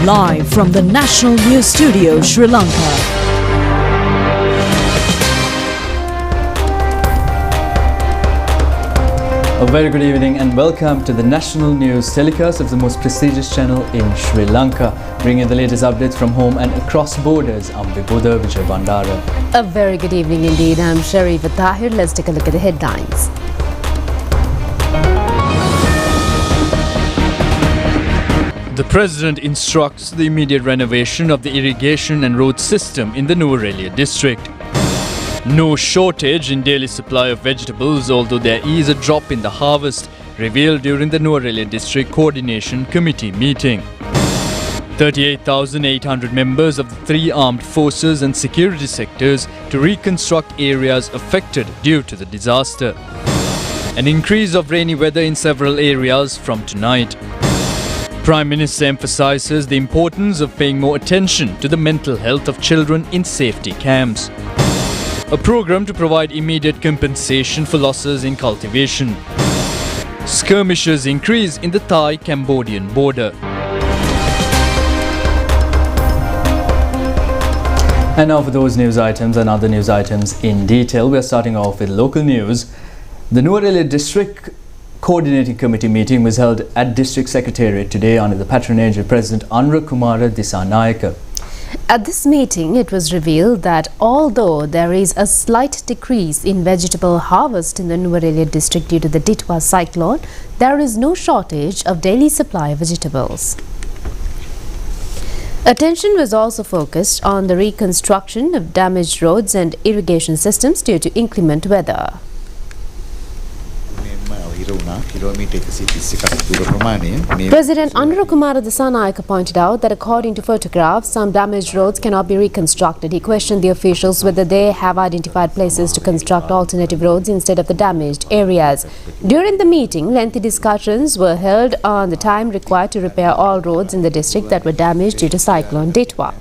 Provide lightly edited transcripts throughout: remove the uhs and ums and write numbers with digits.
Live from the National News Studio, Sri Lanka. A very good evening and welcome to the National News telecast of the most prestigious channel in Sri Lanka. Bringing the latest updates from home and across borders, I'm Vibhuda Vijay Bandara. A very good evening indeed. I'm Sharifa Tahir. Let's take a look at the headlines. The President instructs the immediate renovation of the irrigation and road system in the Nuwara Eliya district. No shortage in daily supply of vegetables, although there is a drop in the harvest, revealed during the Nuwara Eliya District Coordination Committee meeting. 38,800 members of the three armed forces and security sectors to reconstruct areas affected due to the disaster. An increase of rainy weather in several areas from tonight. Prime Minister emphasizes the importance of paying more attention to the mental health of children in safety camps. A program to provide immediate compensation for losses in cultivation. Skirmishes increase in the Thai-Cambodian border. And now for those news items and other news items in detail, we are starting off with local news. The Nuwara Eliya District Coordinating Committee meeting was held at District Secretariat today under the patronage of President Kumara Dissanayake. At this meeting, it was revealed that although there is a slight decrease in vegetable harvest in the Nuwara Eliya district due to the Ditwa cyclone, there is no shortage of daily supply of vegetables. Attention was also focused on the reconstruction of damaged roads and irrigation systems due to inclement weather. President Kumara Dissanayake pointed out that according to photographs, some damaged roads cannot be reconstructed. He questioned the officials whether they have identified places to construct alternative roads instead of the damaged areas. During the meeting, lengthy discussions were held on the time required to repair all roads in the district that were damaged due to Cyclone Ditwa.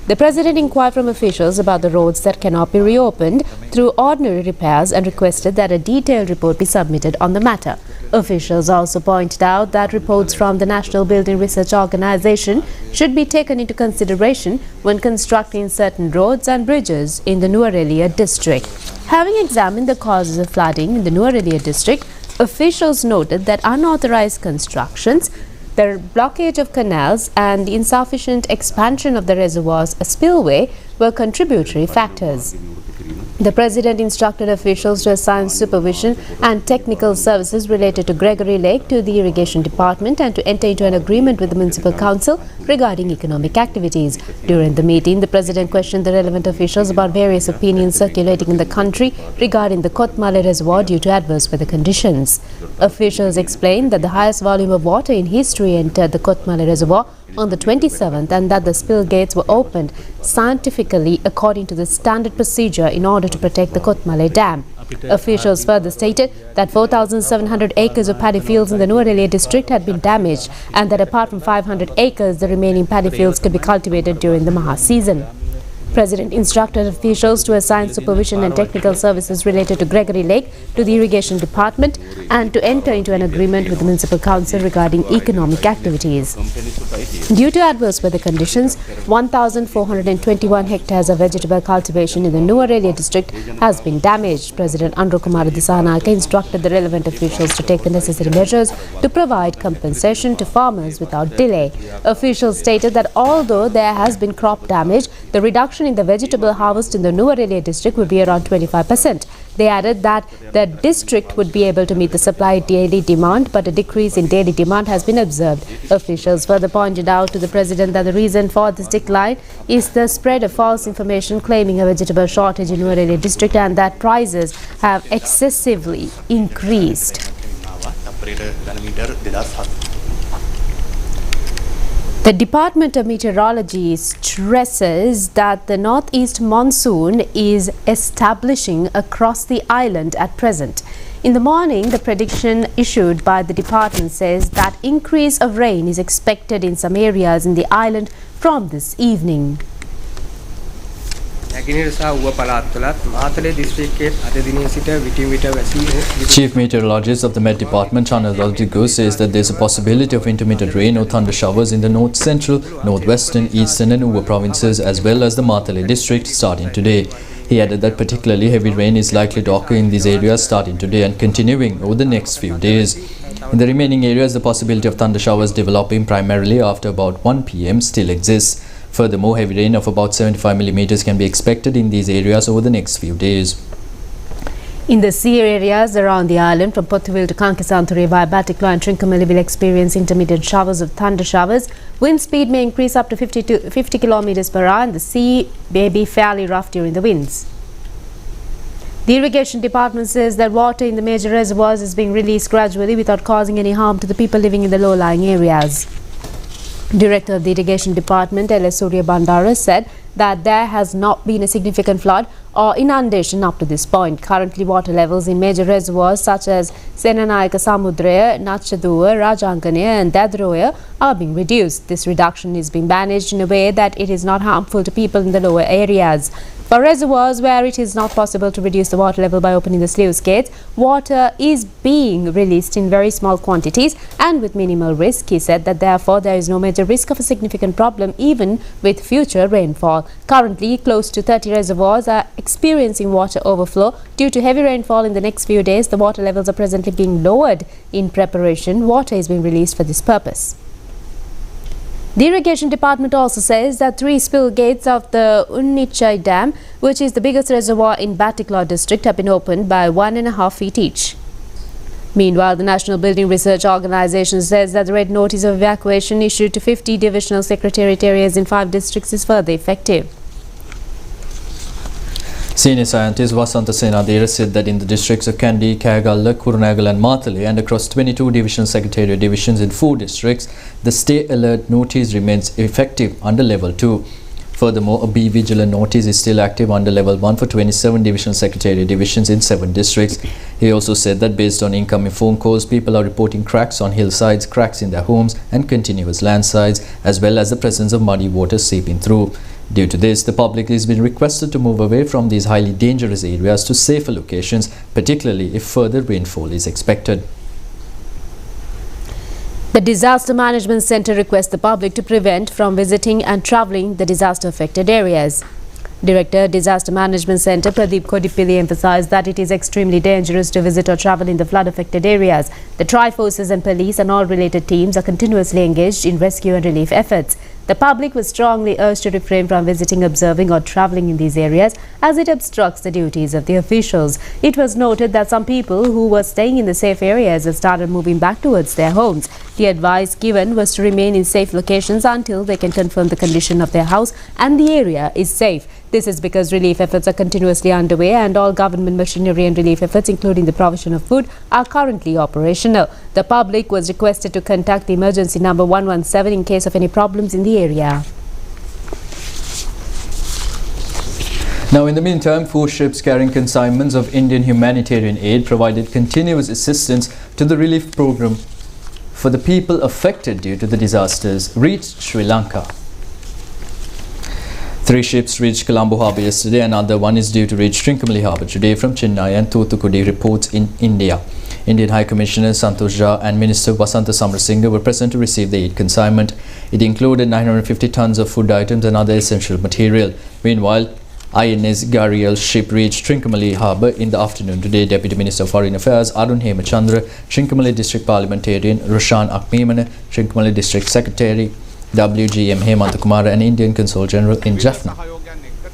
The President inquired from officials about the roads that cannot be reopened through ordinary repairs and requested that a detailed report be submitted on the matter. Officials also pointed out that reports from the National Building Research Organization should be taken into consideration when constructing certain roads and bridges in the Nuwara Eliya district. Having examined the causes of flooding in the Nuwara Eliya district, officials noted that unauthorized constructions, the blockage of canals and the insufficient expansion of the reservoir's spillway were contributory factors. The President instructed officials to assign supervision and technical services related to Gregory Lake to the Irrigation Department and to enter into an agreement with the Municipal Council regarding economic activities. During the meeting, the President questioned the relevant officials about various opinions circulating in the country regarding the Kotmale Reservoir due to adverse weather conditions. Officials explained that the highest volume of water in history entered the Kotmale Reservoir on the 27th and that the spill gates were opened scientifically according to the standard procedure in order to protect the Kotmale Dam. Officials further stated that 4,700 acres of paddy fields in the Nuwara Eliya district had been damaged and that apart from 500 acres, the remaining paddy fields could be cultivated during the Maha season. President instructed officials to assign supervision and technical services related to Gregory Lake to the Irrigation Department and to enter into an agreement with the Municipal Council regarding economic activities. Due to adverse weather conditions, 1,421 hectares of vegetable cultivation in the Nuwara Eliya district has been damaged. President Kumara Dissanayake instructed the relevant officials to take the necessary measures to provide compensation to farmers without delay. Officials stated that although there has been crop damage, the reduction in the vegetable harvest in the Nuwara Eliya district would be around 25%. They added that the district would be able to meet the supply daily demand, but a decrease in daily demand has been observed. Officials further pointed out to the President that the reason for this decline is the spread of false information claiming a vegetable shortage in Nuwara Eliya district and that prices have excessively increased. The Department of Meteorology stresses that the northeast monsoon is establishing across the island at present. In the morning, the prediction issued by the department says that increase of rain is expected in some areas in the island from this evening. Chief Meteorologist of the Met Department, ChannelEye, says that there is a possibility of intermittent rain or thunder showers in the north central, northwestern, eastern and Nuwara provinces as well as the Matale district starting today. He added that particularly heavy rain is likely to occur in these areas starting today and continuing over the next few days. In the remaining areas, the possibility of thunder showers developing primarily after about 1 p.m. still exists. Furthermore, heavy rain of about 75 millimeters can be expected in these areas over the next few days. In the sea areas around the island, from Pothuwil to Kankisanthure via Batticaloa and Trincomalee will experience intermittent showers of thunder showers. Wind speed may increase up to 50 kilometers per hour and the sea may be fairly rough during the winds. The Irrigation Department says that water in the major reservoirs is being released gradually without causing any harm to the people living in the low-lying areas. Director of the Irrigation Department, L.S. Surya Bandara, said that there has not been a significant flood or inundation up to this point. Currently, water levels in major reservoirs such as Senanayaka Samudraya, Nachaduwa, Rajankanaya and Dadroya are being reduced. This reduction is being managed in a way that it is not harmful to people in the lower areas. For reservoirs where it is not possible to reduce the water level by opening the sluice gates, water is being released in very small quantities and with minimal risk. He said that therefore there is no major risk of a significant problem even with future rainfall. Currently, close to 30 reservoirs are experiencing water overflow. Due to heavy rainfall in the next few days, the water levels are presently being lowered. In preparation, water is being released for this purpose. The Irrigation Department also says that 3 spill gates of the Unnichai Dam, which is the biggest reservoir in Batticaloa district, have been opened by 1.5 feet each. Meanwhile, the National Building Research Organisation says that the red notice of evacuation issued to 50 divisional secretariat areas in 5 districts is further effective. Senior scientist Vasanta Senadera said that in the districts of Kandy, Kagalla, Kurunegala and Matale and across 22 divisional secretariat divisions in 4 districts, the stay alert notice remains effective under level 2. Furthermore, a be vigilant notice is still active under level 1 for 27 divisional secretariat divisions in 7 districts. He also said that based on incoming phone calls, people are reporting cracks on hillsides, cracks in their homes and continuous landslides, as well as the presence of muddy water seeping through. Due to this, the public is being requested to move away from these highly dangerous areas to safer locations, particularly if further rainfall is expected. The Disaster Management Centre requests the public to prevent from visiting and travelling the disaster-affected areas. Director, Disaster Management Centre Pradeep Kodipilli emphasized that it is extremely dangerous to visit or travel in the flood-affected areas. The Tri-Forces and police and all related teams are continuously engaged in rescue and relief efforts. The public was strongly urged to refrain from visiting, observing or travelling in these areas as it obstructs the duties of the officials. It was noted that some people who were staying in the safe areas have started moving back towards their homes. The advice given was to remain in safe locations until they can confirm the condition of their house and the area is safe. This is because relief efforts are continuously underway and all government machinery and relief efforts, including the provision of food, are currently operational. The public was requested to contact the emergency number 117 in case of any problems in the area. Now, in the meantime, 4 ships carrying consignments of Indian humanitarian aid provided continuous assistance to the relief program for the people affected due to the disasters reached Sri Lanka. 3 ships reached Colombo Harbour yesterday. Another one is due to reach Trincomalee Harbour today from Chennai and Thoothukudi, reports in India. Indian High Commissioner Santosh Jha and Minister Vasanta Samarasinga were present to receive the aid consignment. It included 950 tons of food items and other essential material. Meanwhile, INS Gariel ship reached Trincomalee Harbour in the afternoon today. Deputy Minister of Foreign Affairs Arun Hemachandra, Trincomalee District Parliamentarian Roshan Akmemana, Trincomalee District Secretary WGM Hemanta Kumara and Indian Consul General in Jaffna.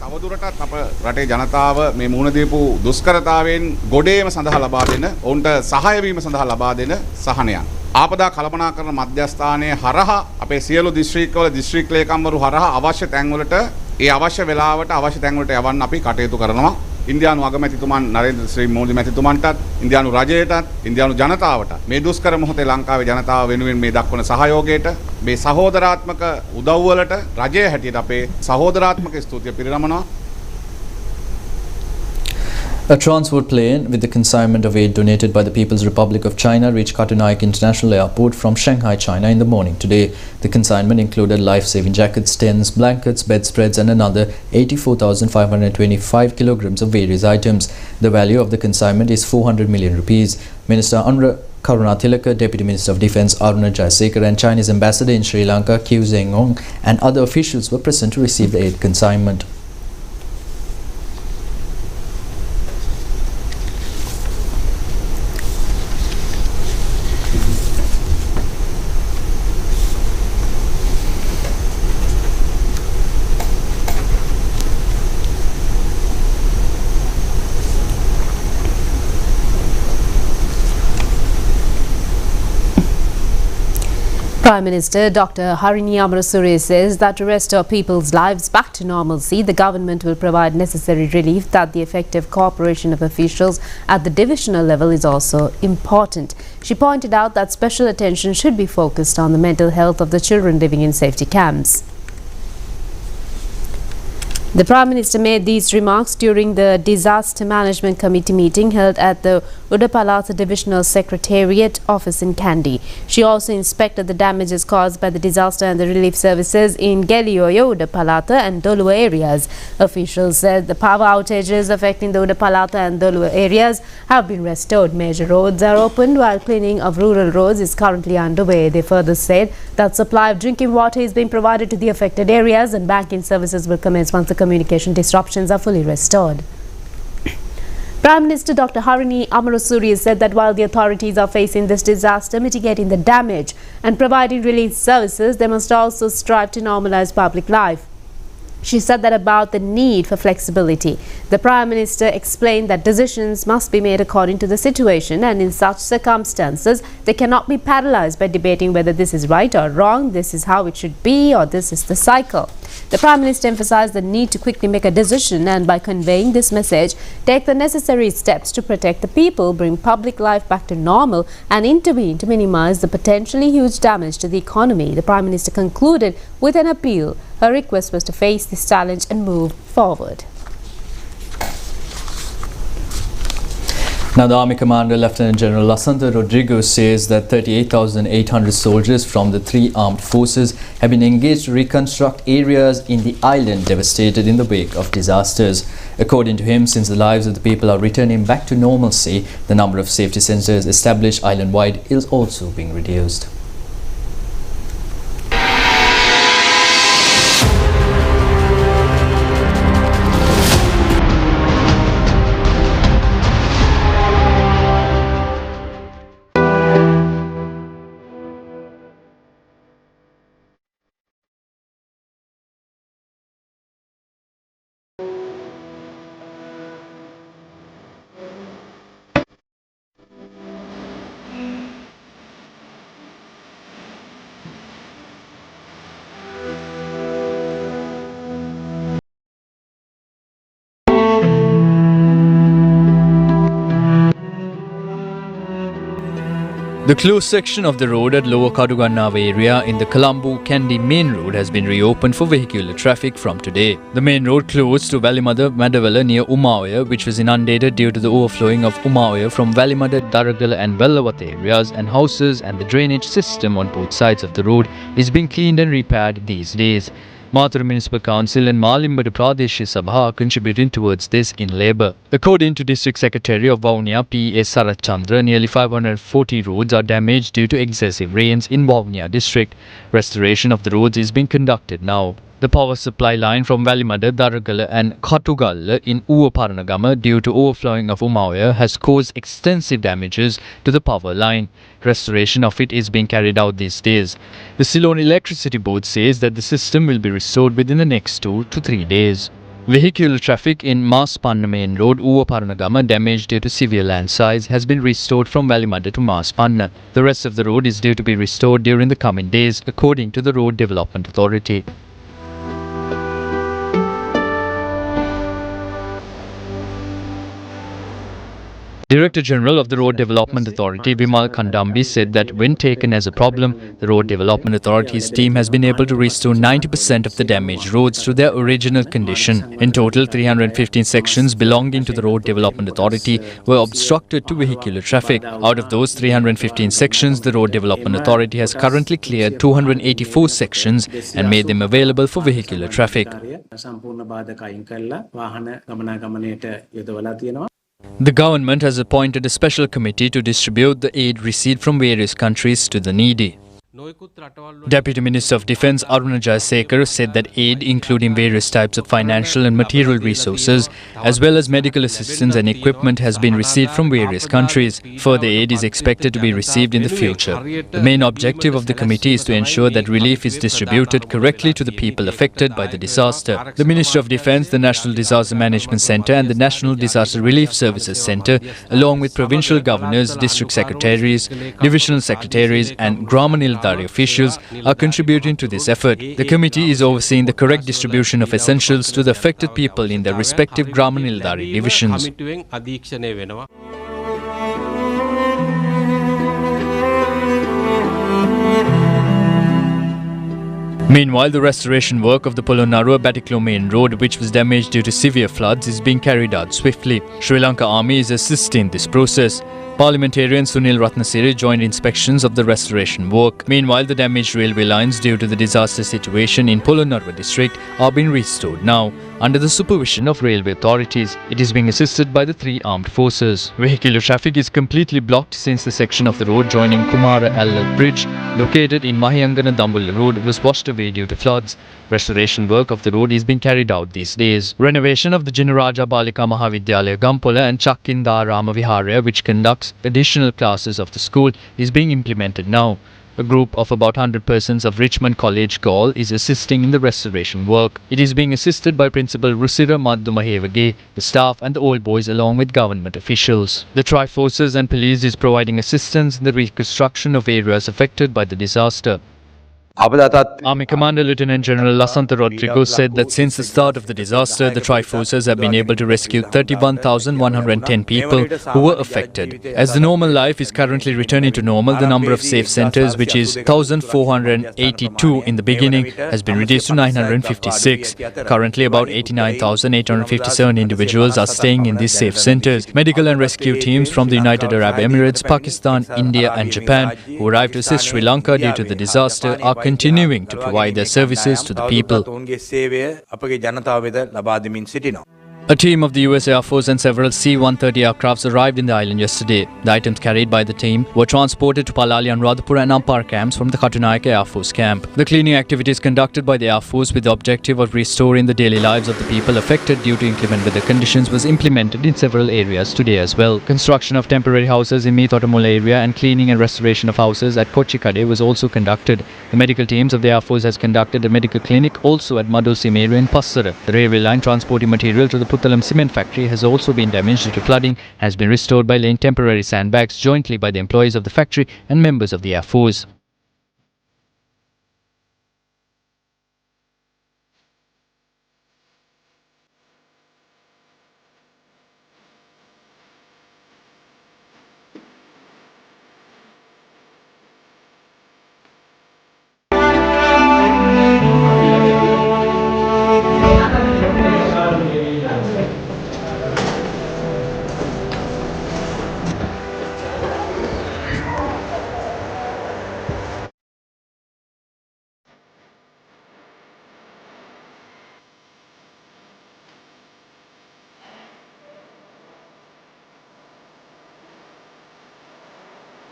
තවදුරටත් අප රටේ ජනතාව මේ මුහුණ දීපු දුෂ්කරතාවෙන් ගොඩේම සඳහා ලබා දෙන ඔවුන්ට සහාය වීම සඳහා ලබා දෙන සහනයක්. ආපදා කළමනාකරණ මධ්‍යස්ථානයේ හරහා අපේ සියලු දිස්ත්‍රික්කවල දිස්ත්‍රික් ලේකම්වරු හරහා අවශ්‍ය තැන්වලට ඒ අවශ්‍ය වෙලාවට අවශ්‍ය තැන්වලට යවන්න අපි කටයුතු කරනවා. ඉන්දියානු අගමැතිතුමන් නරේන්ද්‍ර ශ්‍රී මෝදි මැතිතුමන්ටත් ඉන්දියානු රජයටත් ඉන්දියානු ජනතාවට මේ දුෂ්කර මොහොතේ ලංකාවේ ජනතාව වෙනුවෙන් මේ දක්වන සහයෝගයට මේ සහෝදරාත්මක උදව්වලට රජය හැටියට අපේ සහෝදරාත්මක ස්තුතිය පිරිනමනවා. A transport plane with the consignment of aid donated by the People's Republic of China reached Katunaik International Airport from Shanghai, China in the morning today. The consignment included life-saving jackets, tents, blankets, bedspreads and another 84,525 kilograms of various items. The value of the consignment is 400 million rupees. Minister Karunatilaka, Deputy Minister of Defence Aruna Jayasekara and Chinese Ambassador in Sri Lanka Kiu Zhengong and other officials were present to receive the aid consignment. Prime Minister Dr. Harini Amarasuri says that to restore people's lives back to normalcy, the government will provide necessary relief, that the effective cooperation of officials at the divisional level is also important. She pointed out that special attention should be focused on the mental health of the children living in safety camps. The Prime Minister made these remarks during the Disaster Management Committee meeting held at the Udapalata Divisional Secretariat office in Kandy. She also inspected the damages caused by the disaster and the relief services in Gelioyo, Udapalata and Dolua areas. Officials said the power outages affecting the Udapalata and Dolua areas have been restored. Major roads are opened while cleaning of rural roads is currently underway. They further said that supply of drinking water is being provided to the affected areas and banking services will commence once the communication disruptions are fully restored. Prime Minister Dr. Harini Amarasuri said that while the authorities are facing this disaster, mitigating the damage and providing relief services, they must also strive to normalize public life. She said that about the need for flexibility. The Prime Minister explained that decisions must be made according to the situation, and in such circumstances, they cannot be paralyzed by debating whether this is right or wrong, this is how it should be, or this is the cycle. The Prime Minister emphasized the need to quickly make a decision and, by conveying this message, take the necessary steps to protect the people, bring public life back to normal and intervene to minimize the potentially huge damage to the economy. The Prime Minister concluded with an appeal. Her request was to face this challenge and move forward. Now, the Army Commander Lieutenant General Lasanta Rodrigo says that 38,800 soldiers from the three armed forces have been engaged to reconstruct areas in the island devastated in the wake of disasters. According to him, since the lives of the people are returning back to normalcy, the number of safety centers established island-wide is also being reduced. The closed section of the road at Lower Kadugannava area in the Colombo-Kandy main road has been reopened for vehicular traffic from today. The main road closed to Valimada Madawala near Umawaya, which was inundated due to the overflowing of Umawaya from Valimada, Daragala and Vellawat areas and houses, and the drainage system on both sides of the road is being cleaned and repaired these days. Mathura Municipal Council and Malimbadu Pradesh Sabha are contributing towards this in labour. According to District Secretary of Vavuniya P.S. Sarat Chandra, nearly 540 roads are damaged due to excessive rains in Vavuniya district. Restoration of the roads is being conducted now. The power supply line from Valimada, Daragala and Katugalla in Uwaparanagama due to overflowing of Umawaya has caused extensive damages to the power line. Restoration of it is being carried out these days. The Ceylon Electricity Board says that the system will be restored within the next 2 to 3 days. Vehicular traffic in Maspanna Main Road, Uwaparanagama, damaged due to severe landslides, has been restored from Valimada to Maspanna. The rest of the road is due to be restored during the coming days, according to the Road Development Authority. Director General of the Road Development Authority, Vimal Khandambi, said that when taken as a problem, the Road Development Authority's team has been able to restore 90% of the damaged roads to their original condition. In total, 315 sections belonging to the Road Development Authority were obstructed to vehicular traffic. Out of those 315 sections, the Road Development Authority has currently cleared 284 sections and made them available for vehicular traffic. The government has appointed a special committee to distribute the aid received from various countries to the needy. Deputy Minister of Defence Aruna Jayasekara said that aid, including various types of financial and material resources, as well as medical assistance and equipment, has been received from various countries. Further aid is expected to be received in the future. The main objective of the committee is to ensure that relief is distributed correctly to the people affected by the disaster. The Ministry of Defence, the National Disaster Management Centre and the National Disaster Relief Services Centre, along with provincial governors, district secretaries, divisional secretaries and Grama Nilladhari officials are contributing to this effort. The committee is overseeing the correct distribution of essentials to the affected people in their respective Grama Nilladhari divisions. Meanwhile, the restoration work of the Polonnaruwa-Batiklo main road, which was damaged due to severe floods, is being carried out swiftly. Sri Lanka Army is assisting this process. Parliamentarian Sunil Ratnasiri joined inspections of the restoration work. Meanwhile, the damaged railway lines due to the disaster situation in Polonnaruwa district are being restored now under the supervision of railway authorities. It is being assisted by the 3 armed forces. Vehicular traffic is completely blocked since the section of the road joining Nuwara Eliya bridge located in Mahiyangana Dambulla road was washed away due to floods. Restoration work of the road is being carried out these days. Renovation of the Jinaraja Balika Mahavidyalaya Gampola and Chakkinda Rama Viharaya, which conducts additional classes of the school, is being implemented now. A group of about 100 persons of Richmond College, Gaul, is assisting in the restoration work. It is being assisted by Principal Rusira Madhumahevage, the staff and the old boys along with government officials. The Tri-Forces and police is providing assistance in the reconstruction of areas affected by the disaster. Army Commander Lieutenant General Lasanta Rodrigo said that since the start of the disaster, the Tri-Forces have been able to rescue 31,110 people who were affected. As the normal life is currently returning to normal, the number of safe centres, which is 1,482 in the beginning, has been reduced to 956. Currently, about 89,857 individuals are staying in these safe centres. Medical and rescue teams from the United Arab Emirates, Pakistan, India and Japan, who arrived to assist Sri Lanka due to the disaster, are continuing to provide their services to the people. A team of the US Air Force and several C-130 aircrafts arrived in the island yesterday. The items carried by the team were transported to Palali, Anuradhapura and Ampar camps from the Katunayake Air Force camp. The cleaning activities conducted by the Air Force with the objective of restoring the daily lives of the people affected due to inclement weather conditions was implemented in several areas today as well. Construction of temporary houses in Meethotamulla area and cleaning and restoration of houses at Kochikade was also conducted. The medical teams of the Air Force has conducted a medical clinic also at Madosim area in Passara. The railway line transporting material to the Puttalam cement factory has also been damaged due to flooding, has been restored by laying temporary sandbags jointly by the employees of the factory and members of the Air Force.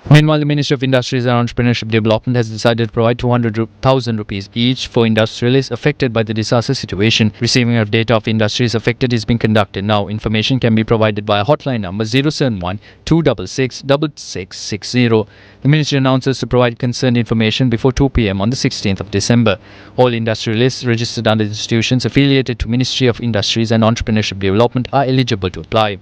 Meanwhile, the Ministry of Industries and Entrepreneurship Development has decided to provide 200,000 rupees each for industrialists affected by the disaster situation. Receiving of data of industries affected is being conducted now. Information can be provided by a hotline number 071 266 6660. The Ministry announces to provide concerned information before 2 p.m. on the 16th of December. All industrialists registered under institutions affiliated to Ministry of Industries and Entrepreneurship Development are eligible to apply.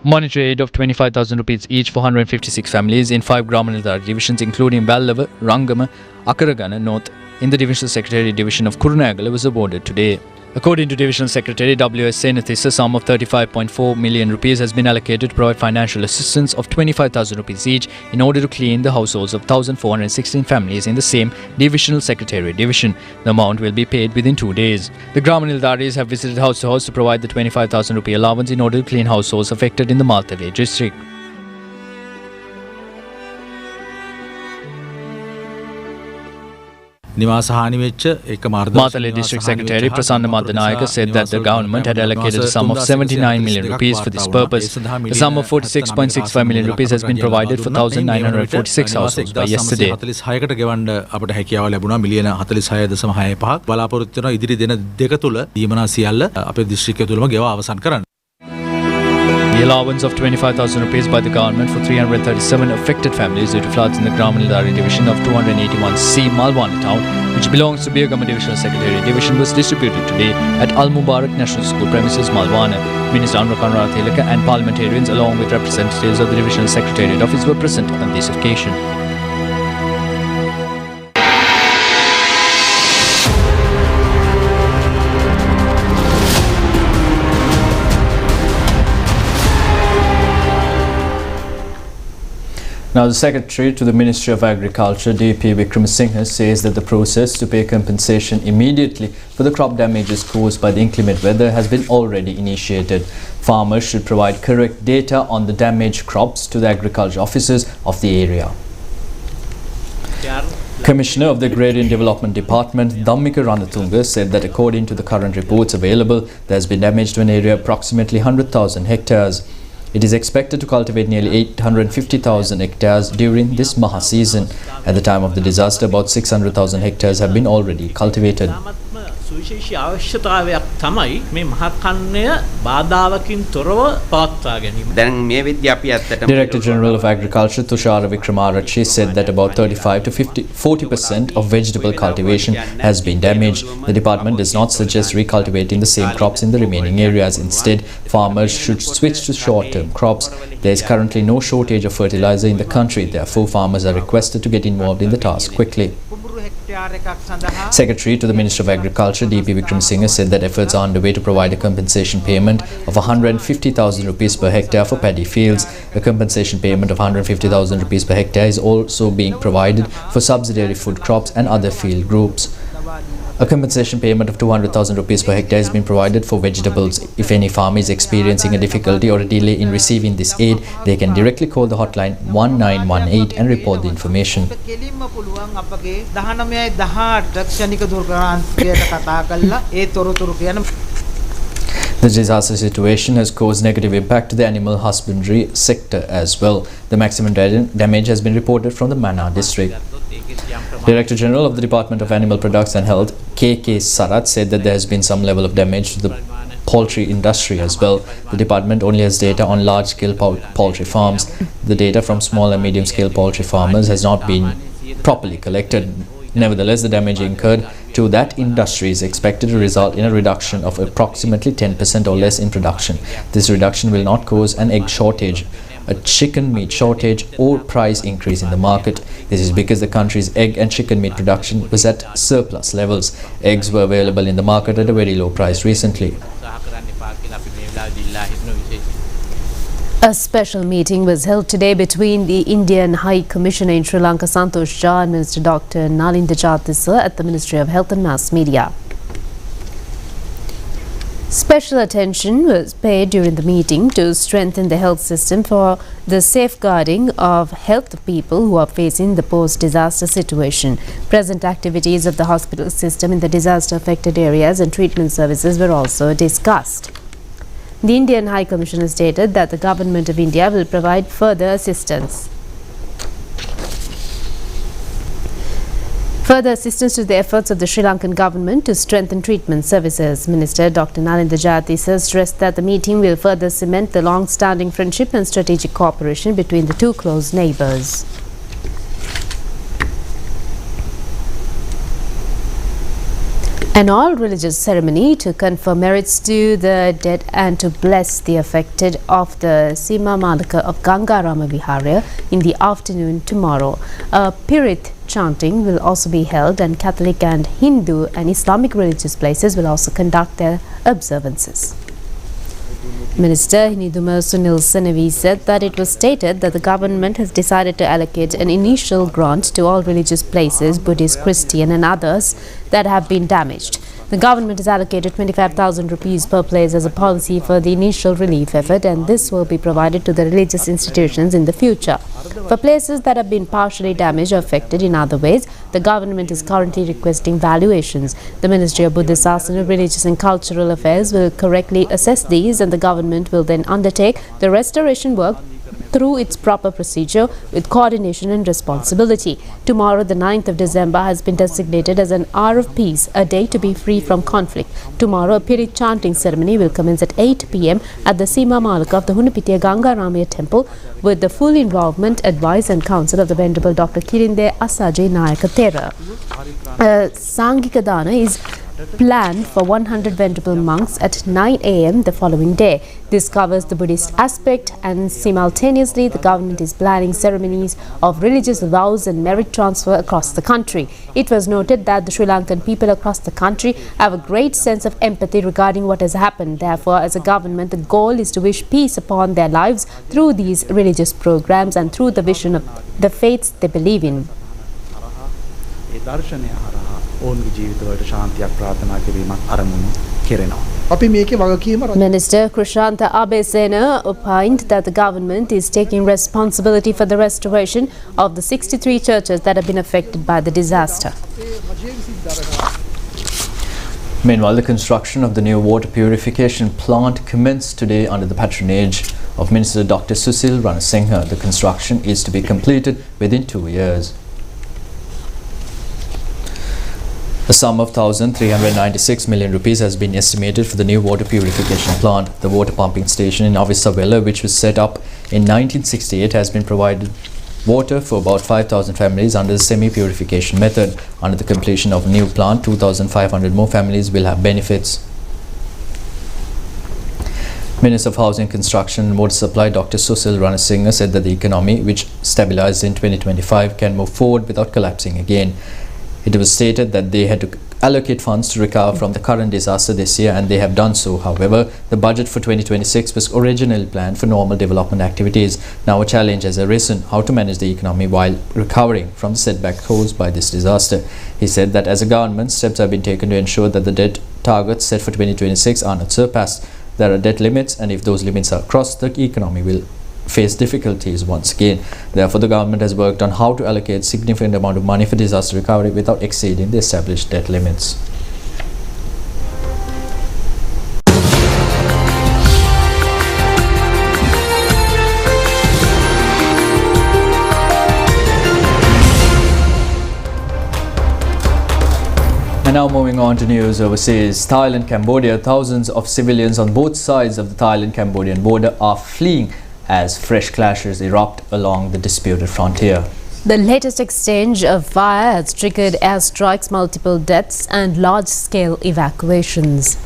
Monetary aid of 25,000 rupees each for 156 families in 5 Grama Nilladhari divisions including Ballava, Rangama, Akaragana North in the Divisional Secretariat Division of Kurunagala was awarded today. According to Divisional Secretary W.S. Senathis, a sum of 35.4 million rupees has been allocated to provide financial assistance of 25,000 rupees each in order to clean the households of 1,416 families in the same Divisional Secretariat division. The amount will be paid within 2 days. The Gram Nildaris have visited house to house to provide the 25,000 rupee allowance in order to clean households affected in the Maltale district. Maltale District Secretary Prasanna Madanayaka said that the government had allocated a sum of 79 million rupees for this purpose. The sum of 46.65 million rupees has been provided for 1,946 households by yesterday. The allowance of 25,000 rupees by the government for 337 affected families due to floods in the Gram Nildaris division of 281C Malwana town, which belongs to Birgama Divisional Secretariat division, was distributed today at Al Mubarak National School premises, Malwana. Minister Nuwara Eliya and parliamentarians along with representatives of the Divisional Secretariat office were present on this occasion. Now, the Secretary to the Ministry of Agriculture, D.P. Vikramasinghe, says that the process to pay compensation immediately for the crop damages caused by the inclement weather has been already initiated. Farmers should provide correct data on the damaged crops to the agriculture officers of the area. Commissioner of the Agrarian Development Department, Dhammika Ranatunga, said that according to the current reports available, there has been damage to an area of approximately 100,000 hectares. It is expected to cultivate nearly 850,000 hectares during this Maha season. At the time of the disaster, about 600,000 hectares have been already cultivated. Director General of Agriculture Tushara Wickramarachchi said that about 35 to 40% of vegetable cultivation has been damaged. The department does not suggest recultivating the same crops in the remaining areas. Instead, farmers should switch to short-term crops. There is currently no shortage of fertilizer in the country. Therefore, farmers are requested to get involved in the task quickly. Secretary to the Ministry of Agriculture, D.P. Vikramasinghe, said that efforts are underway to provide a compensation payment of 150,000 rupees per hectare for paddy fields. A compensation payment of 150,000 rupees per hectare is also being provided for subsidiary food crops and other field groups. A compensation payment of 200,000 rupees per hectare has been provided for vegetables. If any farmer is experiencing a difficulty or a delay in receiving this aid, they can directly call the hotline 1918 and report the information. The disaster situation has caused negative impact to the animal husbandry sector as well. The maximum damage has been reported from the Mana district. Director General of the Department of Animal Products and Health, K.K. Sarat, said that there has been some level of damage to the poultry industry as well. The department only has data on large-scale poultry farms. The data from small and medium-scale poultry farmers has not been properly collected. Nevertheless, the damage incurred to that industry is expected to result in a reduction of approximately 10% or less in production. This reduction will not cause an egg shortage, a chicken meat shortage or price increase in the market. This is because the country's egg and chicken meat production was at surplus levels. Eggs were available in the market at a very low price recently. A special meeting was held today between the Indian High Commissioner in Sri Lanka, Santosh Jha, and Minister Dr. Nalinda Jatisa at the Ministry of Health and Mass Media. Special attention was paid during the meeting to strengthen the health system for the safeguarding of health of people who are facing the post-disaster situation. Present activities of the hospital system in the disaster-affected areas and treatment services were also discussed. The Indian High Commissioner stated that the Government of India will provide further assistance to the efforts of the Sri Lankan government to strengthen treatment services. Minister Dr. Nalinda Jatisa stressed that the meeting will further cement the long-standing friendship and strategic cooperation between the two close neighbours. An all-religious ceremony to confer merits to the dead and to bless the affected of the Sima Malika of Gangarama Viharya in the afternoon tomorrow. A Pirit chanting will also be held, and Catholic and Hindu and Islamic religious places will also conduct their observances. Minister Hiniduma Sunil Senevi said that it was stated that the government has decided to allocate an initial grant to all religious places, Buddhist, Christian and others, that have been damaged. The government has allocated 25,000 rupees per place as a policy for the initial relief effort, and this will be provided to the religious institutions in the future. For places that have been partially damaged or affected in other ways, the government is currently requesting valuations. The Ministry of Buddhist Asana, Religious and Cultural Affairs will correctly assess these, and the government will then undertake the restoration work through its proper procedure with coordination and responsibility. Tomorrow, the 9th of December, has been designated as an hour of peace, a day to be free from conflict. Tomorrow, a Pirit chanting ceremony will commence at 8 p.m. at the Sima Malika of the Hunapitiya Gangaramaya temple with the full involvement, advice and counsel of the Venerable Dr. Kirinde Asaji Nayaka Thera. Sangika Dana is planned for 100 venerable monks at 9 a.m. the following day. This covers the Buddhist aspect, and simultaneously the government is planning ceremonies of religious vows and merit transfer across the country. It was noted that the Sri Lankan people across the country have a great sense of empathy regarding what has happened. Therefore, as a government, the goal is to wish peace upon their lives through these religious programs and through the vision of the faiths they believe in. Minister Krishanta Abesena opined that the government is taking responsibility for the restoration of the 63 churches that have been affected by the disaster. Meanwhile, the construction of the new water purification plant commenced today under the patronage of Minister Dr. Susil Ranasinghe. The construction is to be completed within 2 years. A sum of 1,396 million rupees has been estimated for the new water purification plant. The water pumping station in Avisavela, which was set up in 1968, has been provided water for about 5,000 families under the semi-purification method. Under the completion of the new plant, 2,500 more families will have benefits. Minister of Housing, Construction and Water Supply Dr. Susil Ranasinghe said that the economy, which stabilized in 2025, can move forward without collapsing again. It was stated that they had to allocate funds to recover from the current disaster this year, and they have done so. However, the budget for 2026 was originally planned for normal development activities. Now a challenge has arisen: how to manage the economy while recovering from the setback caused by this disaster. He said that as a government, steps have been taken to ensure that the debt targets set for 2026 are not surpassed. There are debt limits, and if those limits are crossed, the economy will face difficulties once again. Therefore, the government has worked on how to allocate significant amount of money for disaster recovery without exceeding the established debt limits. And now moving on to news overseas. Thailand-Cambodia, thousands of civilians on both sides of the Thailand-Cambodian border are fleeing as fresh clashes erupt along the disputed frontier. The latest exchange of fire has triggered airstrikes, multiple deaths and large-scale evacuations.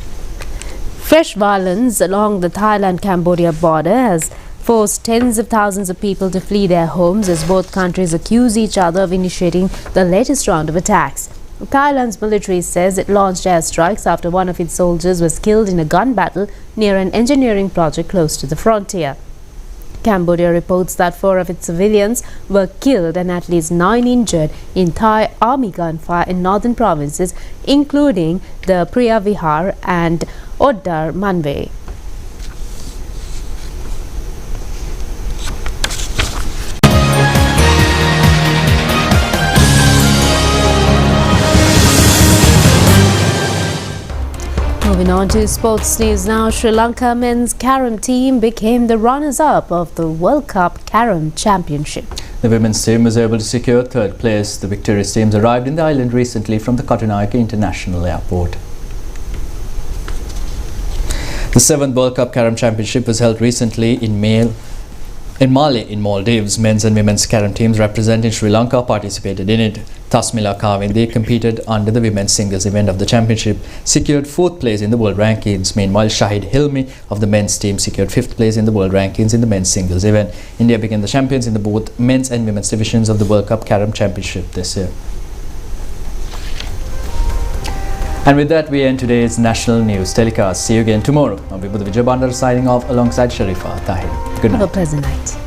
Fresh violence along the Thailand-Cambodia border has forced tens of thousands of people to flee their homes as both countries accuse each other of initiating the latest round of attacks. Thailand's military says it launched airstrikes after one of its soldiers was killed in a gun battle near an engineering project close to the frontier. Cambodia reports that 4 of its civilians were killed and at least 9 injured in Thai army gunfire in northern provinces, including the Priya Vihar and Oddar Manve. Moving on to sports news now, Sri Lanka men's Carom team became the runners-up of the World Cup Carom Championship. The women's team was able to secure 3rd place. The victorious teams arrived in the island recently from the Katunayake International Airport. The 7th World Cup Carom Championship was held recently in Male in Malé in Maldives. Men's and women's Carom teams representing Sri Lanka participated in it. Tasmila Kawin, they competed under the women's singles event of the championship, secured 4th place in the world rankings. Meanwhile, Shahid Hilmi of the men's team secured 5th place in the world rankings in the men's singles event. India became the champions in the both men's and women's divisions of the World Cup Carom Championship this year. And with that, we end today's national news telecast. See you again tomorrow. I'll be Vijay Bandar signing off alongside Sharifa Tahir. Good night. Have a pleasant night.